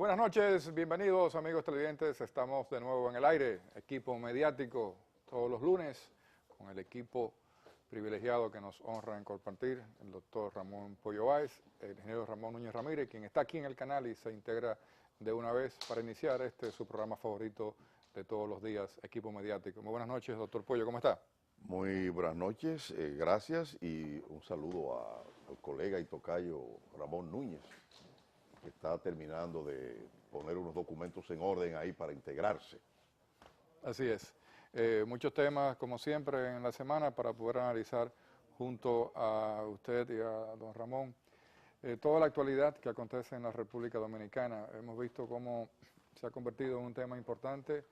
Buenas noches, bienvenidos amigos televidentes, estamos de nuevo en el aire, equipo mediático todos los lunes con el equipo privilegiado que nos honra en compartir, el doctor Ramón Pollo Báez, el ingeniero Ramón Núñez Ramírez, quien está aquí en el canal y se integra de una vez para iniciar su programa favorito de todos los días, equipo mediático. Muy buenas noches, doctor Pollo, ¿cómo está? Muy buenas noches, gracias y un saludo al colega y tocayo Ramón Núñez, que está terminando de poner unos documentos en orden ahí para integrarse. Así es. Muchos temas, como siempre, en la semana para poder analizar junto a usted y a don Ramón toda la actualidad que acontece en la República Dominicana. Hemos visto cómo se ha convertido en un tema importante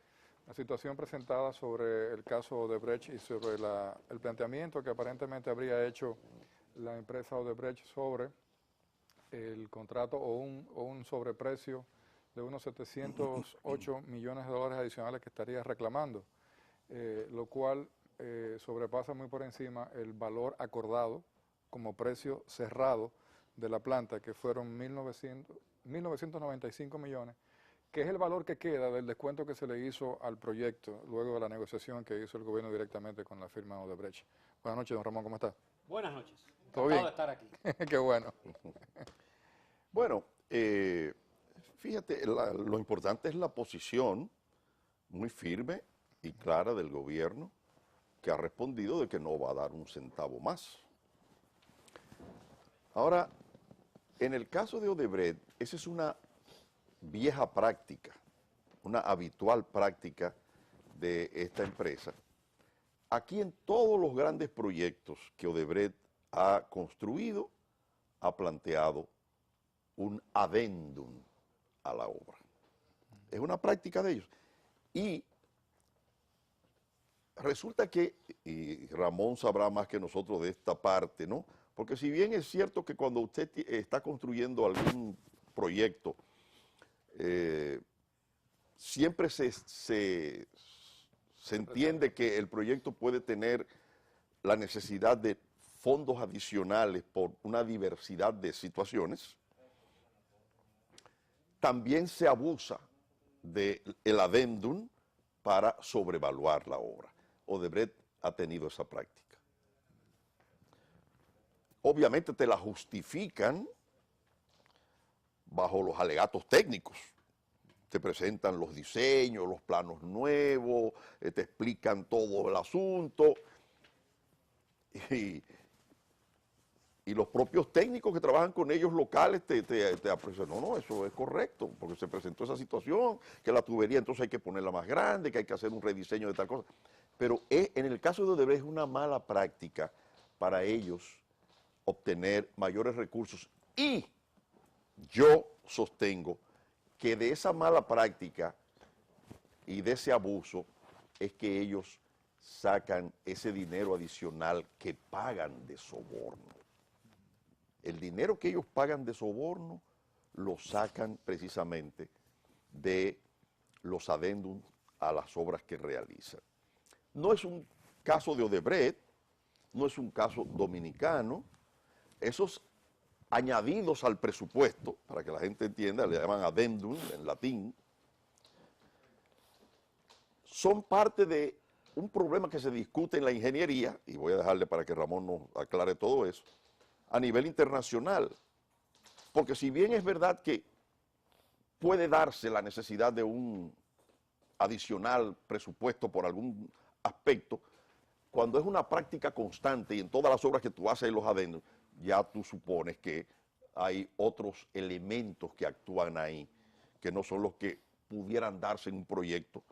la situación presentada sobre el caso Odebrecht y sobre el planteamiento que aparentemente habría hecho la empresa Odebrecht sobre el contrato o un sobreprecio de unos 708 millones de dólares adicionales que estaría reclamando, lo cual sobrepasa muy por encima el valor acordado como precio cerrado de la planta, que fueron 1.995 millones, que es el valor que queda del descuento que se le hizo al proyecto luego de la negociación que hizo el gobierno directamente con la firma Odebrecht. Buenas noches, don Ramón, ¿cómo está? Buenas noches. ¿Todo Encantado bien? de estar aquí. Qué bueno. Bueno, fíjate, lo importante es la posición muy firme y clara del gobierno, que ha respondido de que no va a dar un centavo más. Ahora, en el caso de Odebrecht, esa es una vieja práctica, una habitual práctica de esta empresa. Aquí en todos los grandes proyectos que Odebrecht ha construido, ha planteado un adendum a la obra. Es una práctica de ellos. Y resulta que, y Ramón sabrá más que nosotros de esta parte, ¿no? Porque si bien es cierto que cuando usted está construyendo algún proyecto, siempre se entiende que el proyecto puede tener la necesidad de fondos adicionales por una diversidad de situaciones, también se abusa del adendum para sobrevaluar la obra. Odebrecht ha tenido esa práctica. Obviamente te la justifican bajo los alegatos técnicos. Te presentan los diseños, los planos nuevos, te explican todo el asunto. Y los propios técnicos que trabajan con ellos locales te aprecian, no, eso es correcto, porque se presentó esa situación, que la tubería entonces hay que ponerla más grande, que hay que hacer un rediseño de tal cosa. Pero en el caso de Odebrecht es una mala práctica para ellos obtener mayores recursos. Y yo sostengo que de esa mala práctica y de ese abuso es que ellos sacan ese dinero adicional que pagan de soborno. El dinero que ellos pagan de soborno lo sacan precisamente de los adendums a las obras que realizan. No es un caso de Odebrecht, no es un caso dominicano. Esos añadidos al presupuesto, para que la gente entienda, le llaman adendum en latín, son parte de un problema que se discute en la ingeniería, y voy a dejarle para que Ramón nos aclare todo eso, a nivel internacional. Porque si bien es verdad que puede darse la necesidad de un adicional presupuesto por algún aspecto, cuando es una práctica constante y en todas las obras que tú haces en los adendums, ya tú supones que hay otros elementos que actúan ahí, que no son los que pudieran darse en un proyecto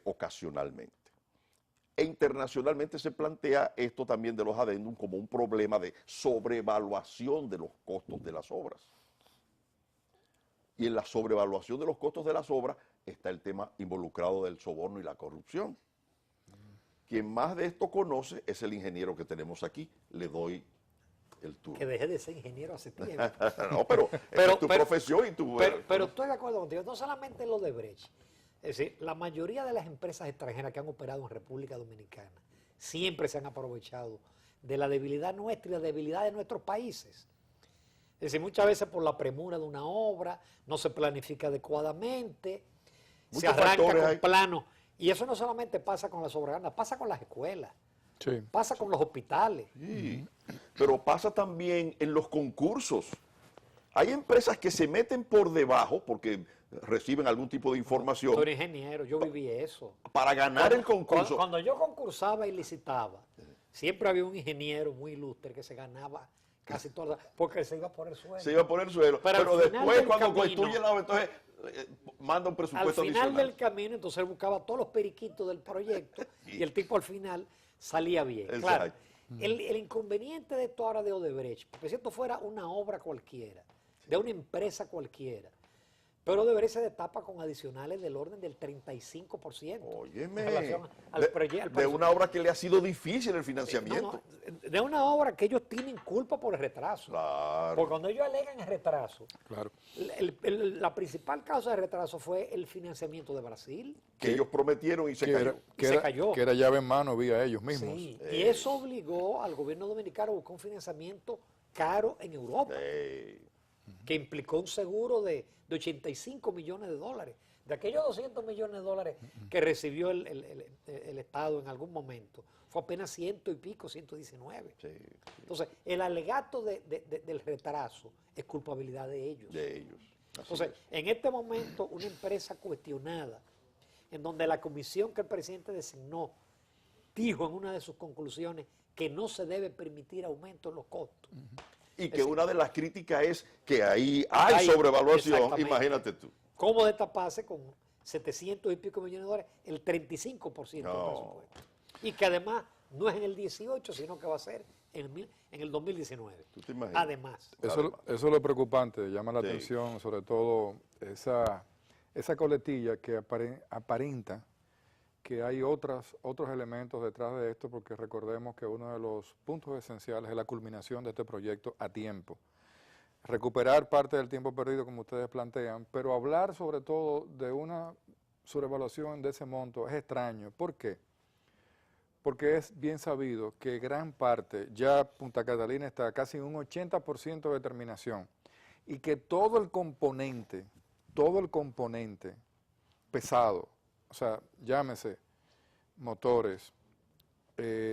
ocasionalmente. E internacionalmente se plantea esto también de los adendums como un problema de sobrevaluación de los costos de las obras. Y en la sobrevaluación de los costos de las obras está el tema involucrado del soborno y la corrupción. Quien más de esto conoce es el ingeniero que tenemos aquí. Le doy el turno. Que dejé de ser ingeniero hace tiempo. No, pero es tu profesión y tu... Pero estoy de acuerdo contigo, no solamente lo de Brecht. Es decir, la mayoría de las empresas extranjeras que han operado en República Dominicana siempre se han aprovechado de la debilidad nuestra y la debilidad de nuestros países. Es decir, muchas veces por la premura de una obra, no se planifica adecuadamente, se Muchos arranca factores con hay. planos. Y eso no solamente pasa con las obras grandes, pasa con las escuelas, Sí. pasa con los hospitales. Sí, pero pasa también en los concursos. Hay empresas que se meten por debajo porque reciben algún tipo de información Soy ingeniero, yo viví eso. para ganar el concurso. Cuando yo concursaba y licitaba, siempre había un ingeniero muy ilustre que se ganaba casi todas, porque se iba por el suelo. Se iba a poner suelo. Pero Pero al final después, del cuando camino- construye la obra, entonces manda un Al presupuesto final adicional. del camino, entonces él buscaba todos los periquitos del proyecto y el tipo al final salía bien. Claro, Exacto. el inconveniente de esto ahora de Odebrecht, porque si esto fuera una obra cualquiera, de una empresa cualquiera, pero Odebrecht se destapa con adicionales del orden del 35%. Óyeme, en relación al de una obra que le ha sido difícil el financiamiento. de una obra que ellos tienen culpa por el retraso. Claro. Porque cuando ellos alegan el retraso, Claro. la principal causa de retraso fue el financiamiento de Brasil. Que ellos prometieron y se Que cayó. era, que Se era- cayó. que era llave en mano vía ellos mismos. Sí, y eso obligó al gobierno dominicano a buscar un financiamiento caro en Europa, que implicó un seguro de 85 millones de dólares. De aquellos 200 millones de dólares que recibió el Estado en algún momento, fue apenas 100 y pico, 119. Sí, Entonces, el alegato del retraso es culpabilidad de ellos. de ellos. Así Entonces, es. en este momento, una empresa cuestionada, en donde la comisión que el presidente designó dijo en una de sus conclusiones que no se debe permitir aumento en los costos. Y que una de las críticas es que ahí hay sobrevaluación, Exactamente. imagínate tú. ¿Cómo destaparse con 700 y pico millones de dólares el 35% del No. presupuesto? Y que además no es en el 18, sino que va a ser en el 2019. ¿Tú te imaginas? Además. Eso es lo preocupante, llama la Sí. atención, sobre todo esa coletilla que aparenta que hay otros elementos detrás de esto, porque recordemos que uno de los puntos esenciales es la culminación de este proyecto a tiempo. Recuperar parte del tiempo perdido, como ustedes plantean, pero hablar sobre todo de una sobrevaluación de ese monto es extraño. ¿Por qué? Porque es bien sabido que gran parte, ya Punta Catalina está casi en un 80% de terminación, y que todo el componente pesado, o sea, llámese motores,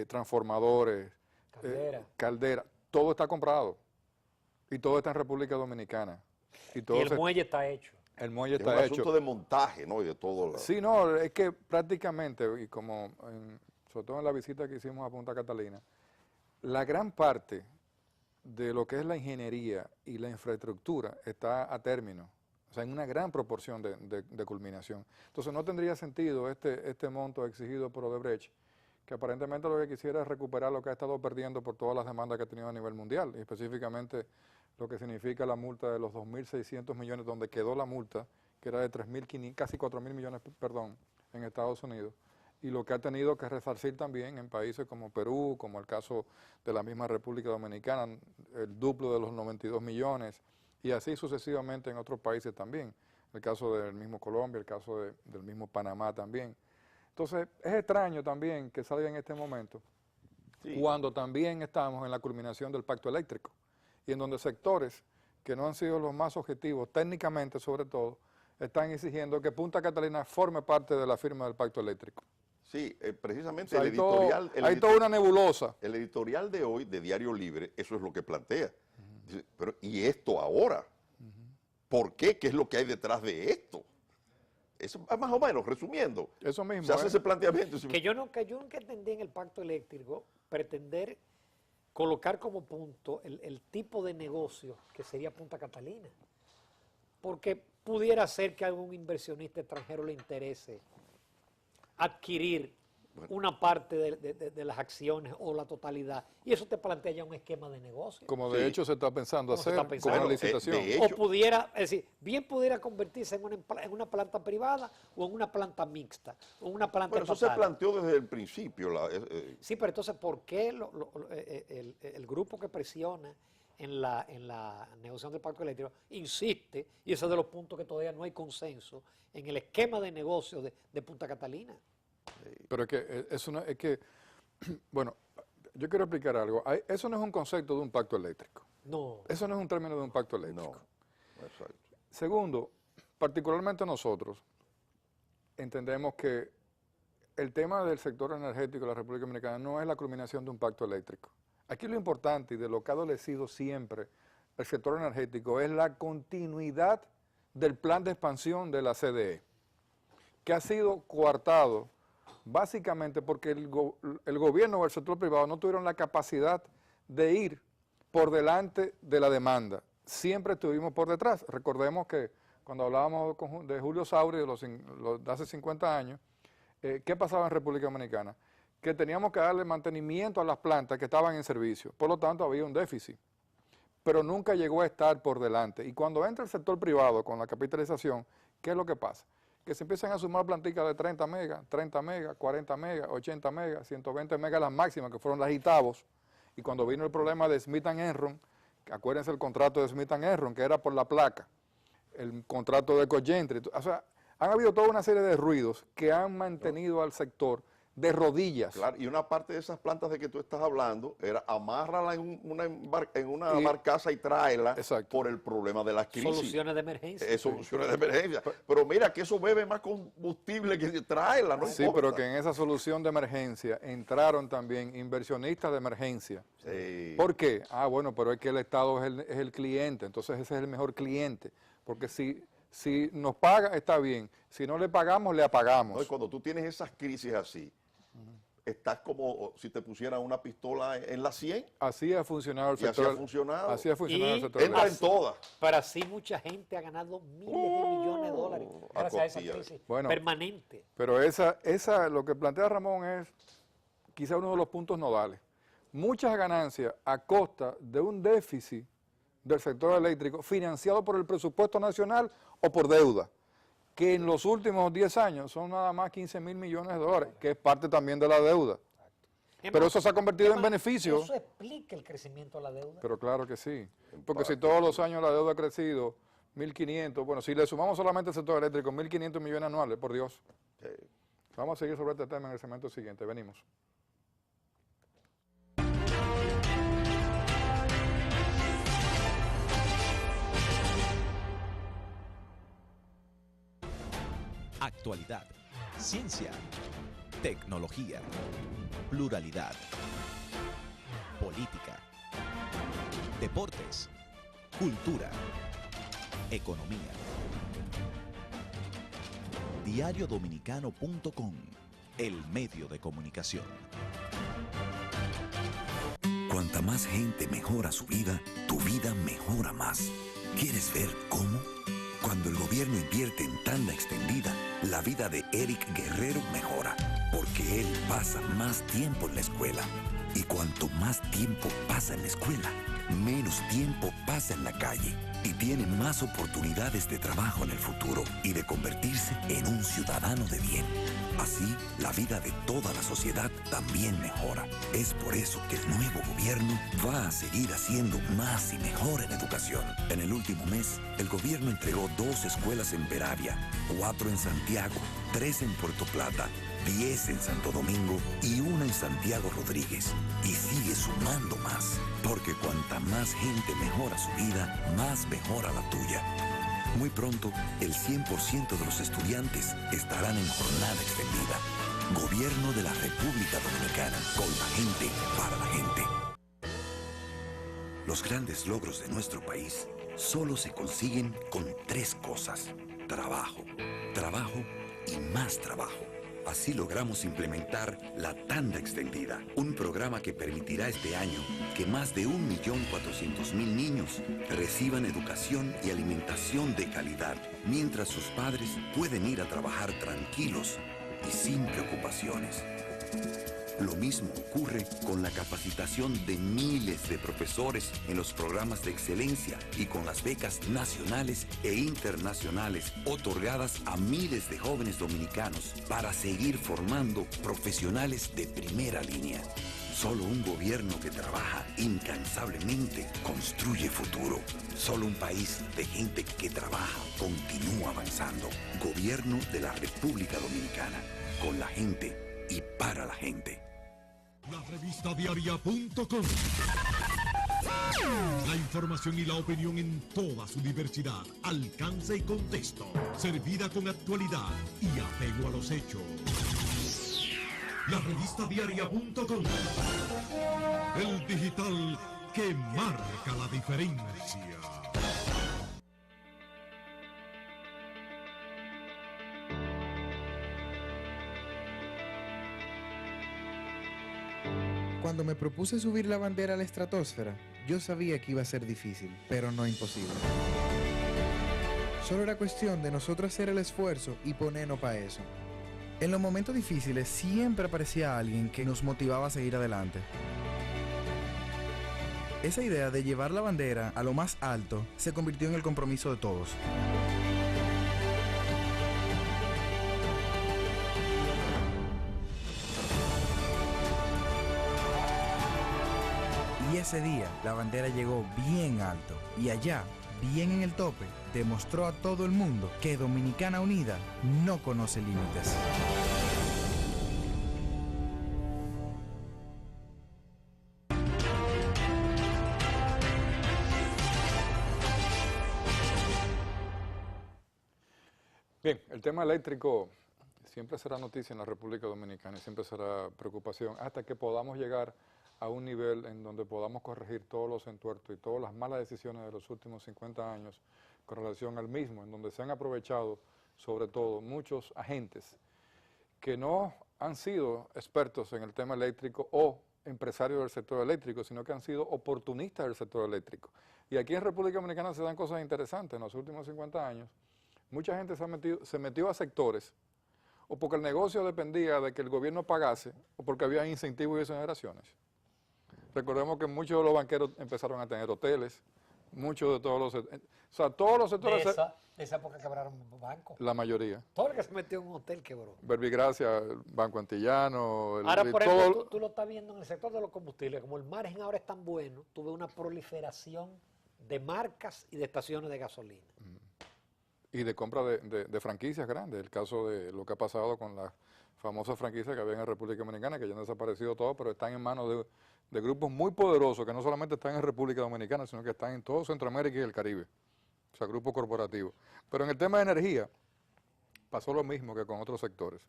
transformadores, caldera, todo está comprado y todo está en República Dominicana. Y todo Y el muelle está hecho. el muelle Es un está asunto hecho. de montaje, ¿no? Y de todo. Sí, no, es que prácticamente, y como sobre todo en la visita que hicimos a Punta Catalina, la gran parte de lo que es la ingeniería y la infraestructura está a término, o sea, en una gran proporción de culminación. Entonces no tendría sentido este monto exigido por Odebrecht, que aparentemente lo que quisiera es recuperar lo que ha estado perdiendo por todas las demandas que ha tenido a nivel mundial, y específicamente lo que significa la multa de los 2.600 millones, donde quedó la multa, que era de 3.500, casi 4.000 millones, perdón, en Estados Unidos, y lo que ha tenido que resarcir también en países como Perú, como el caso de la misma República Dominicana, el duplo de los 92 millones, y así sucesivamente en otros países también, el caso del mismo Colombia, el caso del mismo Panamá también. Entonces, es extraño también que salga en este momento, Sí. cuando también estamos en la culminación del pacto eléctrico, y en donde sectores que no han sido los más objetivos, técnicamente sobre todo, están exigiendo que Punta Catalina forme parte de la firma del pacto eléctrico. Sí, precisamente O sea, el editorial. hay toda una nebulosa. El editorial de hoy de Diario Libre, eso es lo que plantea. Dice, pero ¿y esto ahora? ¿Por qué? ¿Qué es lo que hay detrás de esto? Eso más o menos, resumiendo. Eso mismo. Se hace ese planteamiento. Que yo nunca entendí en el pacto eléctrico pretender colocar como punto el tipo de negocio que sería Punta Catalina. Porque pudiera ser que a algún inversionista extranjero le interese adquirir una parte de las acciones o la totalidad. Y eso te plantea ya un esquema de negocio. Como de Sí. hecho se está pensando Como se hacer está pensando. con una Bueno, licitación. de O hecho, pudiera, es decir, bien pudiera convertirse en una planta privada o en una planta mixta, o en una planta bueno, eso se estatal. planteó desde el principio. Sí, pero entonces, ¿por qué el grupo que presiona en la negociación del pacto eléctrico insiste, y ese es de los puntos que todavía no hay consenso, en el esquema de negocio de Punta Catalina? Pero es que eso no, bueno, yo quiero explicar algo. Eso no es un concepto de un pacto eléctrico. No. Eso no es un término de un pacto eléctrico. No, exacto. Segundo, particularmente nosotros entendemos que el tema del sector energético de la República Dominicana no es la culminación de un pacto eléctrico. Aquí lo importante y de lo que ha adolecido siempre el sector energético es la continuidad del plan de expansión de la CDE, que ha sido coartado básicamente porque el gobierno o el sector privado no tuvieron la capacidad de ir por delante de la demanda. Siempre estuvimos por detrás. Recordemos que cuando hablábamos de Julio Sauri de hace 50 años, ¿qué pasaba en República Dominicana? Que teníamos que darle mantenimiento a las plantas que estaban en servicio. Por lo tanto, había un déficit. Pero nunca llegó a estar por delante. Y cuando entra el sector privado con la capitalización, ¿qué es lo que pasa? Que se empiezan a sumar planticas de 30 megas, 40 megas, 80 megas, 120 megas las máximas, que fueron las Itavos. Y cuando vino el problema de Smith & Enron, acuérdense el contrato de Smith & Enron, que era por la placa, el contrato de Cogentry, o sea, han habido toda una serie de ruidos que han mantenido al sector de rodillas. Claro, y una parte de esas plantas de que tú estás hablando era amárrala en una barcaza y tráela. Exacto. Por el problema de las crisis. Soluciones de emergencia. Soluciones de emergencia. Pero mira que eso bebe más combustible que tráela, ¿no? Sí, importa. pero que en esa solución de emergencia entraron también inversionistas de emergencia. Sí. ¿Por qué? Ah, bueno, pero es que el Estado es el cliente, entonces ese es el mejor cliente. Porque si nos paga, está bien. Si no le pagamos, le apagamos. No, y cuando tú tienes esas crisis así, estás como si te pusieran una pistola en la 100. Así ha funcionado el Y así sector. ha funcionado. Así ha funcionado el Y sector. Entra en eléctrico. todas. Pero así mucha gente ha ganado miles de millones de dólares a gracias a esa costilla de- crisis Bueno. permanente. Pero lo que plantea Ramón es quizá uno de los puntos nodales. Muchas ganancias a costa de un déficit del sector eléctrico financiado por el presupuesto nacional o por deuda, que en los últimos 10 años son nada más 15.000 millones de dólares, que es parte también de la deuda. Pero eso se ha convertido en beneficio. Eso explica el crecimiento de la deuda. Pero claro que sí, porque si todos los años la deuda ha crecido 1.500, bueno, si le sumamos solamente al sector eléctrico 1.500 millones anuales, por Dios. Sí. Vamos a seguir sobre este tema en el segmento siguiente, venimos. Actualidad, ciencia, tecnología, pluralidad, política, deportes, cultura, economía. Diariodominicano.com, el medio de comunicación. Cuanta más gente mejora su vida, tu vida mejora más. ¿Quieres ver cómo? Cuando el gobierno invierte en tanda extendida, la vida de Eric Guerrero mejora, porque él pasa más tiempo en la escuela. Y cuanto más tiempo pasa en la escuela, menos tiempo pasa en la calle y tiene más oportunidades de trabajo en el futuro y de convertirse en un ciudadano de bien. Así, la vida de toda la sociedad también mejora. Es por eso que el nuevo gobierno va a seguir haciendo más y mejor en educación. En el último mes, el gobierno entregó 2 escuelas en Peravia, 4 en Santiago, 3 en Puerto Plata, 10 en Santo Domingo y 1 en Santiago Rodríguez. Y sigue sumando más, porque cuanta más gente mejora su vida, más mejora la tuya. Muy pronto, el 100% de los estudiantes estarán en jornada extendida. Gobierno de la República Dominicana, con la gente, para la gente. Los grandes logros de nuestro país solo se consiguen con 3 cosas: trabajo, trabajo y más trabajo. Así logramos implementar la tanda extendida, un programa que permitirá este año que más de 1.400.000 niños reciban educación y alimentación de calidad, mientras sus padres pueden ir a trabajar tranquilos y sin preocupaciones. Lo mismo ocurre con la capacitación de miles de profesores en los programas de excelencia y con las becas nacionales e internacionales otorgadas a miles de jóvenes dominicanos para seguir formando profesionales de primera línea. Solo un gobierno que trabaja incansablemente construye futuro. Solo un país de gente que trabaja continúa avanzando. Gobierno de la República Dominicana. Con la gente y para la gente. La revista diaria.com. La información y la opinión en toda su diversidad, alcance y contexto, servida con actualidad y apego a los hechos. La revista diaria.com, el digital que marca la diferencia. Cuando me propuse subir la bandera a la estratosfera, yo sabía que iba a ser difícil, pero no imposible. Solo era cuestión de nosotros hacer el esfuerzo y ponernos para eso. En los momentos difíciles siempre aparecía alguien que nos motivaba a seguir adelante. Esa idea de llevar la bandera a lo más alto se convirtió en el compromiso de todos. Y ese día la bandera llegó bien alto y allá, bien en el tope, demostró a todo el mundo que Dominicana Unida no conoce límites. Bien, el tema eléctrico siempre será noticia en la República Dominicana y siempre será preocupación hasta que podamos llegar a un nivel en donde podamos corregir todos los entuertos y todas las malas decisiones de los últimos 50 años con relación al mismo, en donde se han aprovechado sobre todo muchos agentes que no han sido expertos en el tema eléctrico o empresarios del sector eléctrico, sino que han sido oportunistas del sector eléctrico. Y aquí en República Dominicana se dan cosas interesantes en los últimos 50 años. Mucha gente se metió a sectores o porque el negocio dependía de que el gobierno pagase o porque había incentivos y exoneraciones. Recordemos que muchos de los banqueros empezaron a tener hoteles, muchos de todos los... O sea, todos los sectores... De esa época quebraron bancos. La mayoría. Todo el que se metió en un hotel quebró. Verbigracia, el Banco Antillano... Ahora, por ejemplo, tú lo estás viendo en el sector de los combustibles. Como el margen ahora es tan bueno, tuve una proliferación de marcas y de estaciones de gasolina. Y de compra de franquicias grandes. El caso de lo que ha pasado con las famosas franquicias que había en la República Dominicana, que ya han desaparecido todo, pero están en manos de grupos muy poderosos que no solamente están en República Dominicana, sino que están en todo Centroamérica y el Caribe. O sea, grupos corporativos. Pero en el tema de energía pasó lo mismo que con otros sectores.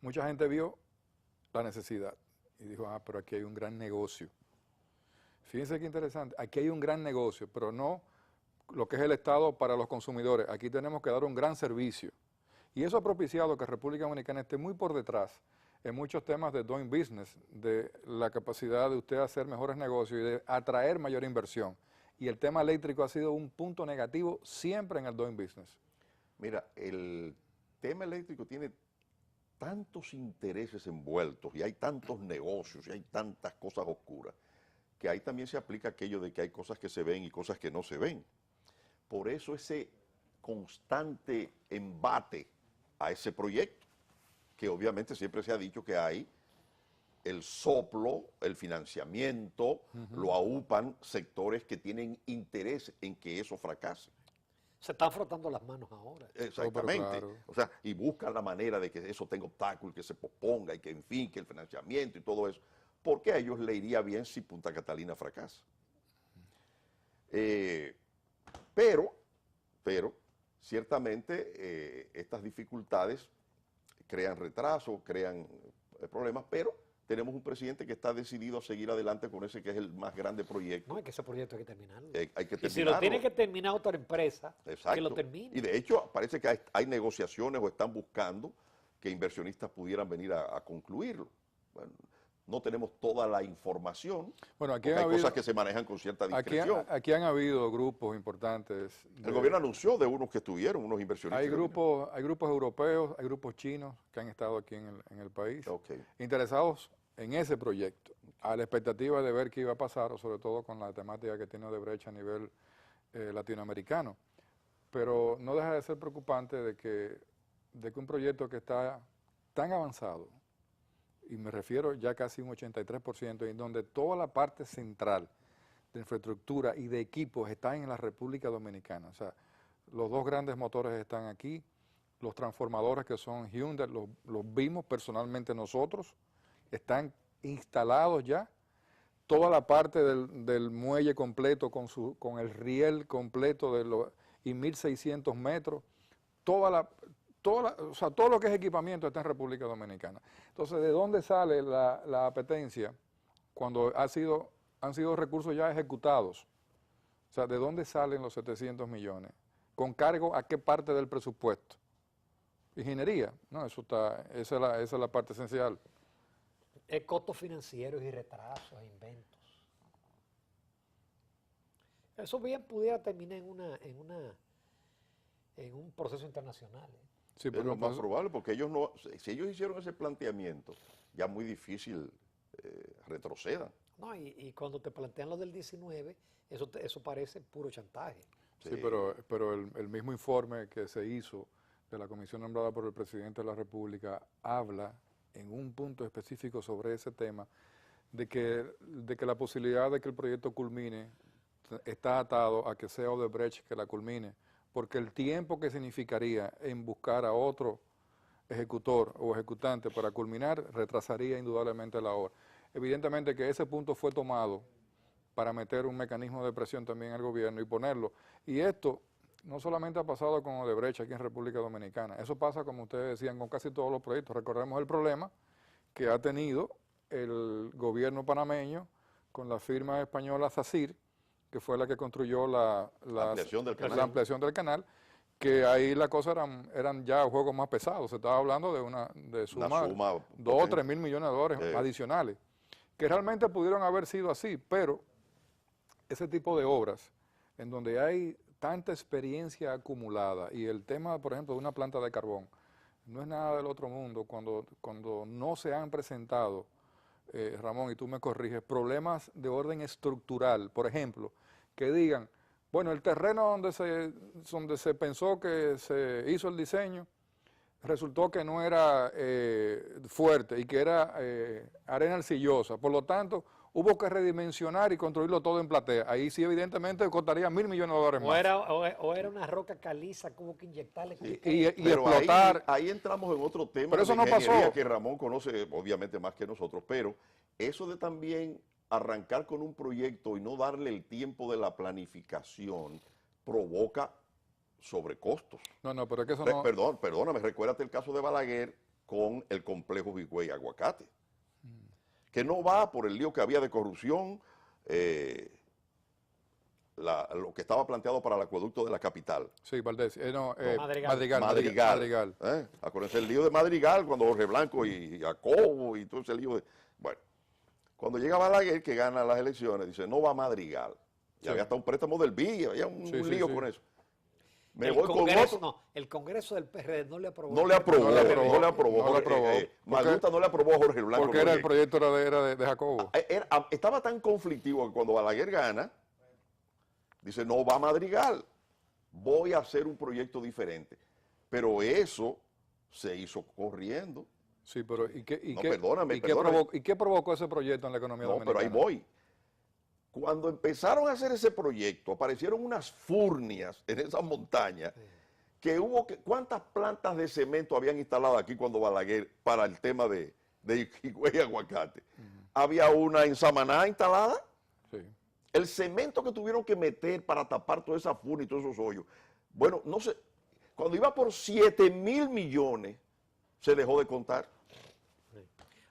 Mucha gente vio la necesidad y dijo, pero aquí hay un gran negocio. Fíjense qué interesante, aquí hay un gran negocio, pero no lo que es el Estado para los consumidores. Aquí tenemos que dar un gran servicio. Y eso ha propiciado que República Dominicana esté muy por detrás en muchos temas de doing business, de la capacidad de usted hacer mejores negocios y de atraer mayor inversión. Y el tema eléctrico ha sido un punto negativo siempre en el doing business. Mira, el tema eléctrico tiene tantos intereses envueltos y hay tantos negocios y hay tantas cosas oscuras que ahí también se aplica aquello de que hay cosas que se ven y cosas que no se ven. Por eso ese constante embate a ese proyecto, que obviamente siempre se ha dicho que hay el soplo, el financiamiento, lo aupan sectores que tienen interés en que eso fracase. Se están frotando las manos ahora. Exactamente. Claro. O sea, y buscan la manera de que eso tenga obstáculos, que se posponga y que, en fin, que el financiamiento y todo eso. Porque a ellos le iría bien si Punta Catalina fracasa. Pero, ciertamente, estas dificultades crean retraso, crean problemas, pero tenemos un presidente que está decidido a seguir adelante con ese que es el más grande proyecto. No, es que ese proyecto hay que terminarlo. Hay que terminarlo. Y si lo tiene que terminar otra empresa, Exacto. que lo termine. Y de hecho, parece que hay negociaciones o están buscando que inversionistas pudieran venir a concluirlo. Bueno, no tenemos toda la información, Bueno, aquí hay cosas que se manejan con cierta discreción. Aquí han habido grupos importantes. El gobierno anunció de unos que estuvieron, unos inversionistas. Hay grupos europeos, hay grupos chinos que han estado aquí en el país, Okay. interesados en ese proyecto, a la expectativa de ver qué iba a pasar, o sobre todo con la temática que tiene Odebrecht a nivel latinoamericano. Pero no deja de ser preocupante de que un proyecto que está tan avanzado, y me refiero ya casi un 83%, en donde toda la parte central de infraestructura y de equipos está en la República Dominicana. O sea, los dos grandes motores están aquí, los transformadores que son Hyundai, los vimos personalmente nosotros, están instalados ya, toda la parte del muelle completo con el riel completo y 1.600 metros, o sea, todo lo que es equipamiento está en República Dominicana. Entonces, ¿de dónde sale la apetencia cuando han sido recursos ya ejecutados? O sea, ¿de dónde salen los 700 millones? ¿Con cargo a qué parte del presupuesto? Ingeniería, ¿no? Esa es la parte esencial. Es costos financieros y retrasos, inventos. Eso bien pudiera terminar en un proceso internacional. Sí, Es lo más probable, porque ellos no, si ellos hicieron ese planteamiento, ya muy difícil retrocedan. No, y cuando te plantean lo del 19, eso parece puro chantaje. Sí, pero el mismo informe que se hizo de la comisión nombrada por el presidente de la República habla en un punto específico sobre ese tema, de que la posibilidad de que el proyecto culmine está atado a que sea Odebrecht que la culmine, porque el tiempo que significaría en buscar a otro ejecutor o ejecutante para culminar retrasaría indudablemente la obra. Evidentemente que ese punto fue tomado para meter un mecanismo de presión también al gobierno y ponerlo. Y esto no solamente ha pasado con Odebrecht aquí en República Dominicana, eso pasa, como ustedes decían, con casi todos los proyectos. Recordemos el problema que ha tenido el gobierno panameño con la firma española SACIR, que fue la que construyó la ampliación del canal, que ahí las cosas eran ya juegos más pesados. Se estaba hablando de sumar 2 o 3 mil millones de dólares adicionales, que realmente pudieron haber sido así, pero ese tipo de obras en donde hay tanta experiencia acumulada y el tema, por ejemplo, de una planta de carbón, no es nada del otro mundo cuando no se han presentado, Ramón, y tú me corriges, problemas de orden estructural, por ejemplo, que digan, bueno, el terreno donde se pensó que se hizo el diseño resultó que no era fuerte y que era arena arcillosa, por lo tanto hubo que redimensionar y construirlo todo en platea. Ahí sí evidentemente costaría $1.000 millones de dólares más. O era una roca caliza, como que inyectarle. Y pero explotar. Ahí entramos en otro tema pero eso de no ingeniería pasó. que Ramón conoce obviamente más que nosotros, pero eso de también arrancar con un proyecto y no darle el tiempo de la planificación provoca sobrecostos. No, pero es que eso no... Perdóname, recuérdate el caso de Balaguer con el complejo Higüey Aguacate, que no va por el lío que había de corrupción, lo que estaba planteado para el acueducto de la capital. Sí, Valdés. Madrigal. Acuérdense el lío de Madrigal, cuando Jorge Blanco y Jacobo y todo ese lío. Bueno, cuando llega Balaguer, que gana las elecciones, dice, no va a Madrigal. Y había hasta un préstamo del BID, había un lío con eso. El Congreso del PRD no le aprobó. No le aprobó. Malduta no le aprobó a Jorge Blanco. Porque el proyecto era de Jacobo. Estaba tan conflictivo que cuando Balaguer gana, dice, no va a Madrigal, voy a hacer un proyecto diferente. Pero eso se hizo corriendo. Sí, pero ¿y perdóname. qué provocó ese proyecto en la economía dominicana? Pero ahí voy. Cuando empezaron a hacer ese proyecto, aparecieron unas furnias en esas montañas, que ¿cuántas plantas de cemento habían instalado aquí cuando Balaguer, para el tema de Higüey Aguacate? Había una en Samaná instalada. Sí. El cemento que tuvieron que meter para tapar toda esa furnia y todos esos hoyos. Bueno, no sé, cuando iba por 7.000 millones, se dejó de contar.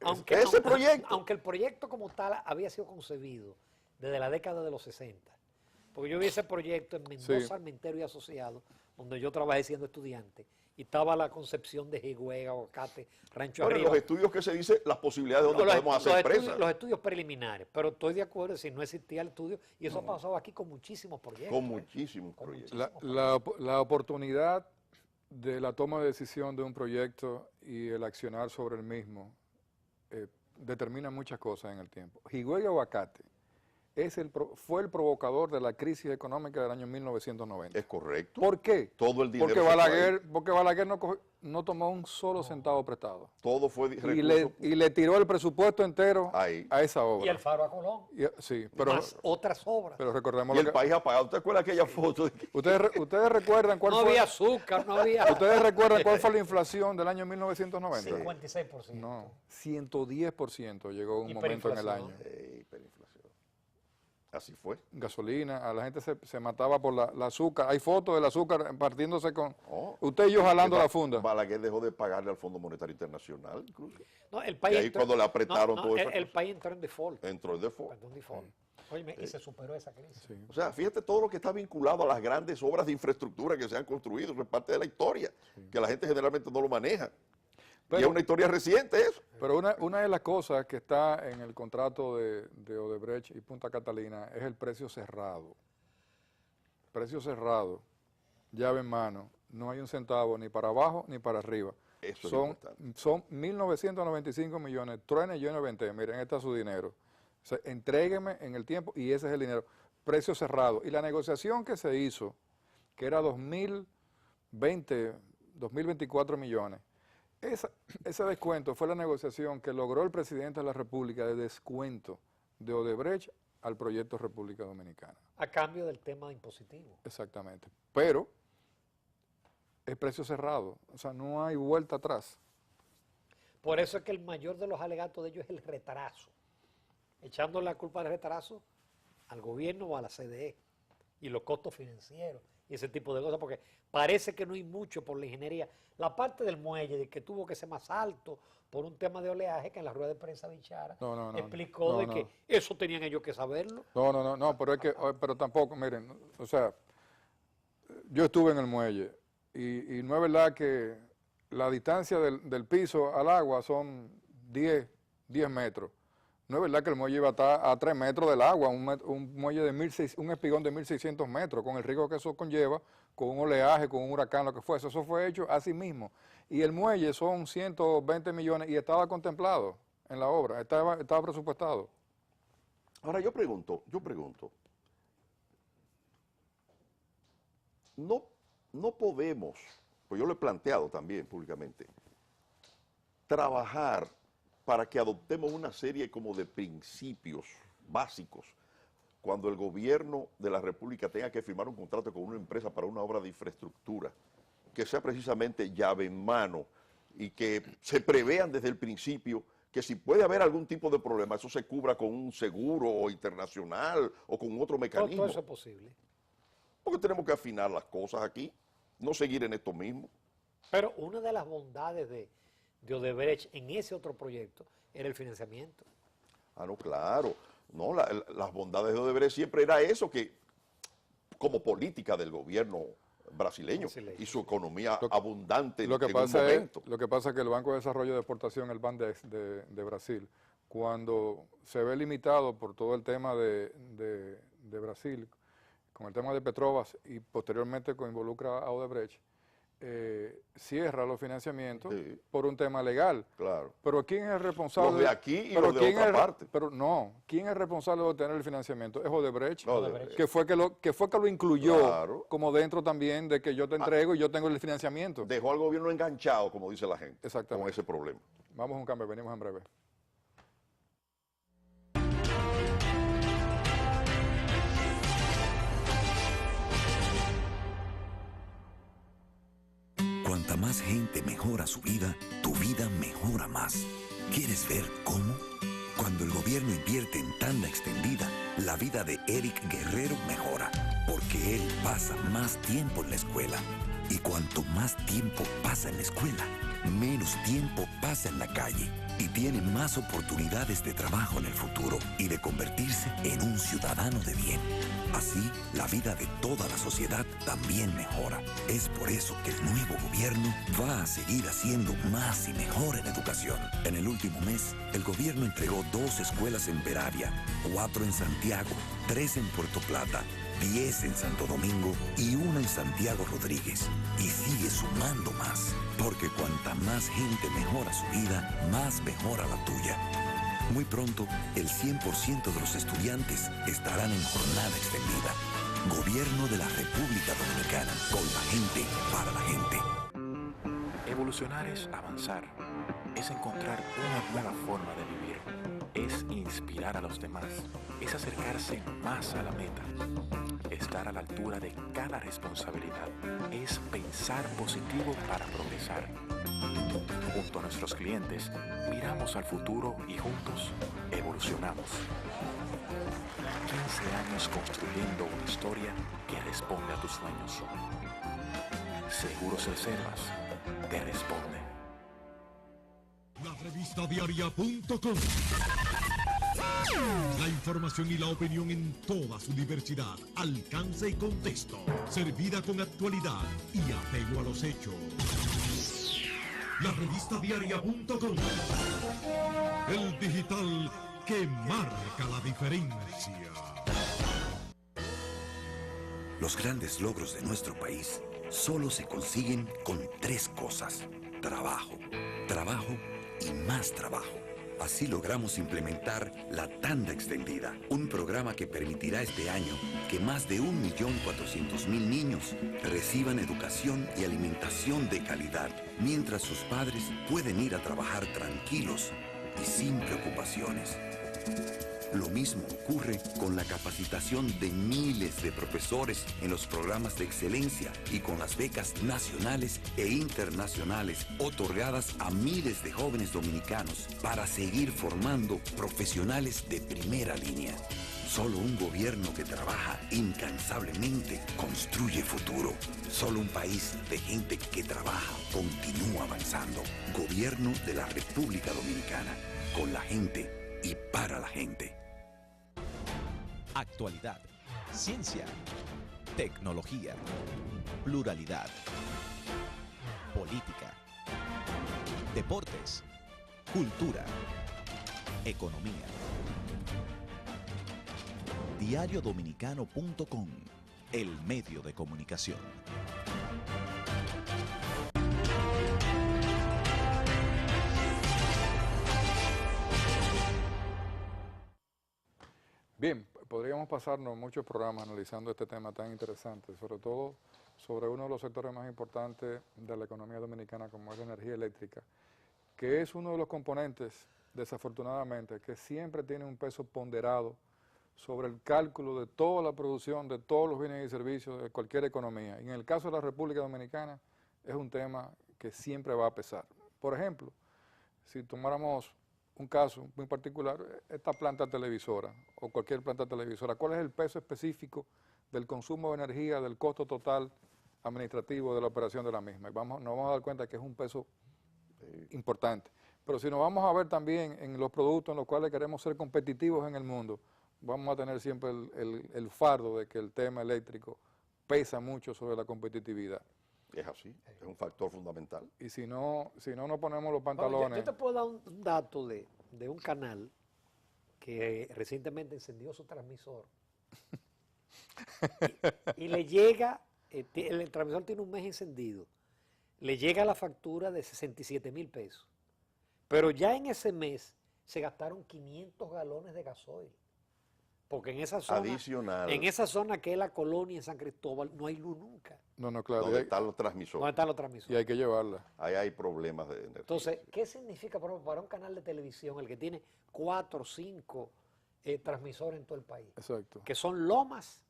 Aunque el proyecto como tal había sido concebido desde la década de los 60. Porque yo vi ese proyecto en Mendoza, Armentero y Asociados, donde yo trabajé siendo estudiante, y estaba la concepción de Higüey, Aguacate, Rancho Arriba. Los estudios que se dice, las posibilidades de donde podemos hacer presas. Los estudios preliminares, pero estoy de acuerdo si no existía el estudio, y eso ha pasado aquí con muchísimos proyectos. Con muchísimos proyectos. La oportunidad de la toma de decisión de un proyecto y el accionar sobre el mismo determina muchas cosas en el tiempo. Higüey Aguacate fue el provocador de la crisis económica del año 1990. Es correcto. ¿Por qué? Todo el dinero. Porque Balaguer no tomó un solo centavo prestado. Todo fue y le tiró el presupuesto entero ahí a esa obra. Y el Faro a Colón. Sí, pero más otras obras. Pero recordemos y el país apagado. ¿Usted acuerda aquella foto? ¿Ustedes recuerdan cuál fue? No había azúcar, no había... ¿Ustedes recuerdan cuál fue la inflación del año 1990? 56%. No, 110% llegó un momento en el año. Hiperinflación. Así fue. gasolina, a la gente se mataba por la azúcar. Hay fotos del azúcar partiéndose con... Oh, usted y yo jalando que la funda. Balaguer dejó de pagarle al Fondo Monetario Internacional, incluso. No, el Y país ahí cuando le apretaron todo eso. el país entró en default. Entró el default. Entró en default. Óyeme, y se superó esa crisis. Sí. O sea, fíjate todo lo que está vinculado a las grandes obras de infraestructura que se han construido, eso es parte de la historia, que la gente generalmente no lo maneja. Y es una historia reciente eso. Pero una de las cosas que está en el contrato de Odebrecht y Punta Catalina es el precio cerrado. Precio cerrado, llave en mano, no hay un centavo ni para abajo ni para arriba. Eso es Son importante. 1.995 millones, truene yo no inventé, miren, este es su dinero. O sea, entrégueme en el tiempo y ese es el dinero. Precio cerrado. Y la negociación que se hizo, que era 2.024 millones, ese descuento fue la negociación que logró el presidente de la República de descuento de Odebrecht al proyecto República Dominicana. A cambio del tema impositivo. Exactamente. Pero el precio cerrado, o sea, no hay vuelta atrás. Por eso es que el mayor de los alegatos de ellos es el retraso. Echando la culpa del retraso al gobierno o a la CDE y los costos financieros y ese tipo de cosas, porque parece que no hay mucho por la ingeniería. La parte del muelle, de que tuvo que ser más alto por un tema de oleaje, que en la rueda de prensa Bichara explicó de que eso tenían ellos que saberlo. No, pero tampoco, miren, o sea, yo estuve en el muelle y no es verdad que la distancia del piso al agua son 10 metros. No es verdad que el muelle iba a estar a 3 metros del agua, un muelle de un espigón de 1.600 metros, con el riesgo que eso conlleva, con un oleaje, con un huracán, lo que fuese. Eso fue hecho así mismo. Y el muelle son 120 millones y estaba contemplado en la obra, estaba presupuestado. Ahora yo pregunto, no podemos, pues yo lo he planteado también públicamente, trabajar para que adoptemos una serie como de principios básicos cuando el gobierno de la República tenga que firmar un contrato con una empresa para una obra de infraestructura, que sea precisamente llave en mano y que se prevean desde el principio que si puede haber algún tipo de problema, eso se cubra con un seguro internacional o con otro mecanismo. Todo eso es posible. Porque tenemos que afinar las cosas aquí, no seguir en esto mismo. Pero una de las bondades de Odebrecht en ese otro proyecto era el financiamiento. Ah, no, claro. No, las bondades de Odebrecht siempre era eso, que como política del gobierno brasileño y su economía abundante en un momento. Lo que pasa es que el Banco de Desarrollo de Exportación, el BANDEX de Brasil, cuando se ve limitado por todo el tema de Brasil, con el tema de Petrobras y posteriormente involucra a Odebrecht, cierra los financiamientos por un tema legal. Claro. Pero ¿quién es el responsable? Los de aquí y los de otra parte. Pero no, ¿quién es el responsable de obtener el financiamiento? Es Odebrecht, Odebrecht. que fue que lo incluyó, Claro, como dentro también de que yo te entrego y yo tengo el financiamiento. dejó al gobierno enganchado, como dice la gente, Exactamente. con ese problema. Vamos a un cambio, venimos en breve. Cuanta más gente mejora su vida, tu vida mejora más. ¿Quieres ver cómo? Cuando el gobierno invierte en tanda extendida, la vida de Eric Guerrero mejora, porque él pasa más tiempo en la escuela. Y cuanto más tiempo pasa en la escuela, menos tiempo pasa en la calle y tiene más oportunidades de trabajo en el futuro y de convertirse en un ciudadano de bien. Así, la vida de toda la sociedad también mejora. Es por eso que el nuevo gobierno va a seguir haciendo más y mejor en educación. En el último mes, el gobierno entregó 2 escuelas en Peravia, 4 en Santiago, 3 en Puerto Plata, 10 en Santo Domingo y 1 en Santiago Rodríguez. Y sigue sumando más, porque cuanta más gente mejora su vida, más mejora la tuya. Muy pronto, el 100% de los estudiantes estarán en jornada extendida. Gobierno de la República Dominicana, con la gente, para la gente. Evolucionar es avanzar, es encontrar una nueva forma de vivir, es inspirar a los demás, es acercarse más a la meta, estar a la altura de cada responsabilidad, es pensar positivo para progresar. Junto a nuestros clientes, miramos al futuro y juntos evolucionamos. 15 años años construyendo una historia que responde a tus sueños. Seguros Reservas te responde. La revista diaria.com. La información y la opinión en toda su diversidad, alcance y contexto, servida con actualidad y apego a los hechos. La revista diaria.com. El digital que marca la diferencia. Los grandes logros de nuestro país solo se consiguen con 3 cosas: trabajo, trabajo y más trabajo. Así logramos implementar la Tanda Extendida, un programa que permitirá este año que más de 1.400.000 niños reciban educación y alimentación de calidad, mientras sus padres pueden ir a trabajar tranquilos y sin preocupaciones. Lo mismo ocurre con la capacitación de miles de profesores en los programas de excelencia y con las becas nacionales e internacionales otorgadas a miles de jóvenes dominicanos para seguir formando profesionales de primera línea. Solo un gobierno que trabaja incansablemente construye futuro. Solo un país de gente que trabaja continúa avanzando. Gobierno de la República Dominicana. Con la gente y para la gente. Actualidad, ciencia, tecnología, pluralidad, política, deportes, cultura, economía. Diariodominicano.com, el medio de comunicación. Bien, podríamos pasarnos muchos programas analizando este tema tan interesante, sobre todo sobre uno de los sectores más importantes de la economía dominicana, como es la energía eléctrica, que es uno de los componentes, desafortunadamente, que siempre tiene un peso ponderado sobre el cálculo de toda la producción, de todos los bienes y servicios de cualquier economía. Y en el caso de la República Dominicana es un tema que siempre va a pesar. Por ejemplo, si tomáramos un caso muy particular, esta planta televisora o cualquier planta televisora, ¿cuál es el peso específico del consumo de energía, del costo total administrativo de la operación de la misma? Y nos vamos a dar cuenta que es un peso importante. Pero si nos vamos a ver también en los productos en los cuales queremos ser competitivos en el mundo, vamos a tener siempre el fardo de que el tema eléctrico pesa mucho sobre la competitividad. Es así, es un factor fundamental. Y si no nos ponemos los Bueno, pantalones... yo te puedo dar un dato de un canal que recientemente encendió su transmisor y le llega, el transmisor tiene un mes encendido, le llega la factura de 67,000 pesos, pero ya en ese mes se gastaron 500 galones de gasoil. Porque en esa zona, adicional, en esa zona que es la colonia en San Cristóbal, no hay luz nunca. No, claro. donde están los transmisores. ¿Dónde están los transmisores? Y hay que llevarla. Ahí hay problemas de energía. Entonces, ¿qué significa por ejemplo, para un canal de televisión el que tiene 4 o 5 transmisores en todo el país? Exacto. Que son lomas,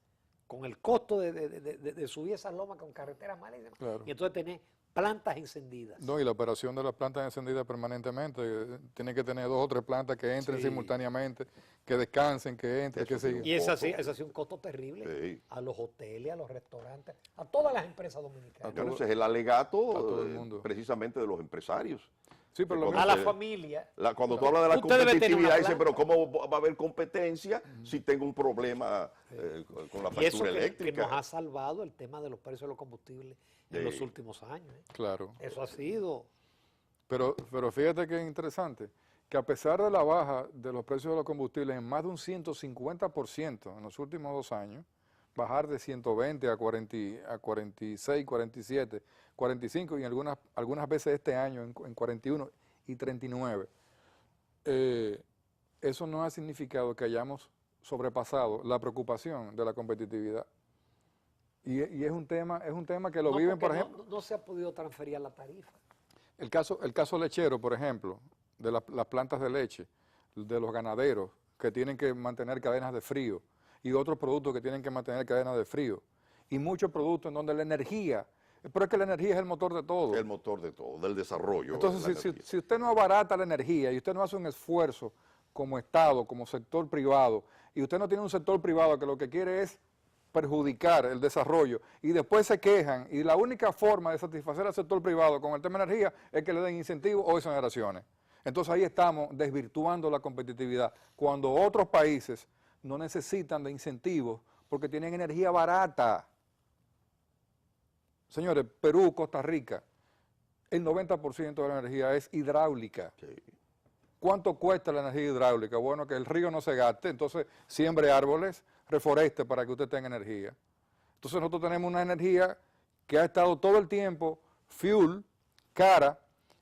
con el costo de subir esas lomas con carreteras malísimas. Claro. Y entonces tenés plantas encendidas. No, y la operación de las plantas encendidas permanentemente, tiene que tener 2 o 3 plantas que entren simultáneamente, que descansen, que entren, que sigan. Y es así un costo terrible a los hoteles, a los restaurantes, a todas las empresas dominicanas. Bueno, ese es el alegato a todo el mundo. precisamente de los empresarios. Sí, pero A la familia. Cuando tú hablas de la Usted debe tener una competitividad, dice, planta. pero ¿cómo va a haber competencia si tengo un problema con la Y eso factura que eléctrica? nos ha salvado el tema de los precios de los combustibles en los últimos años. Claro. Eso ha sido... Pero fíjate que es interesante, que a pesar de la baja de los precios de los combustibles en más de un 150% en los últimos 2 años, bajar de 120 a 46, 47, 45 y algunas veces este año en 41 y 39, eso no ha significado que hayamos sobrepasado la preocupación de la competitividad. Y es un tema que lo viven, por ejemplo... No se ha podido transferir la tarifa. El caso lechero, por ejemplo, de las plantas de leche, de los ganaderos que tienen que mantener cadenas de frío y otros productos que tienen que mantener cadenas de frío y muchos productos en donde la energía, pero es que la energía es el motor de todo. El motor de todo, del desarrollo. Entonces, si usted no abarata la energía y usted no hace un esfuerzo como Estado, como sector privado, y usted no tiene un sector privado que lo que quiere es perjudicar el desarrollo, y después se quejan, y la única forma de satisfacer al sector privado con el tema de energía es que le den incentivos o exoneraciones. Entonces ahí estamos desvirtuando la competitividad, cuando otros países no necesitan de incentivos porque tienen energía barata. Señores, Perú, Costa Rica, el 90% de la energía es hidráulica. Sí. ¿Cuánto cuesta la energía hidráulica? Bueno, que el río no se gaste, entonces siembre árboles, reforeste para que usted tenga energía. Entonces nosotros tenemos una energía que ha estado todo el tiempo fuel, cara,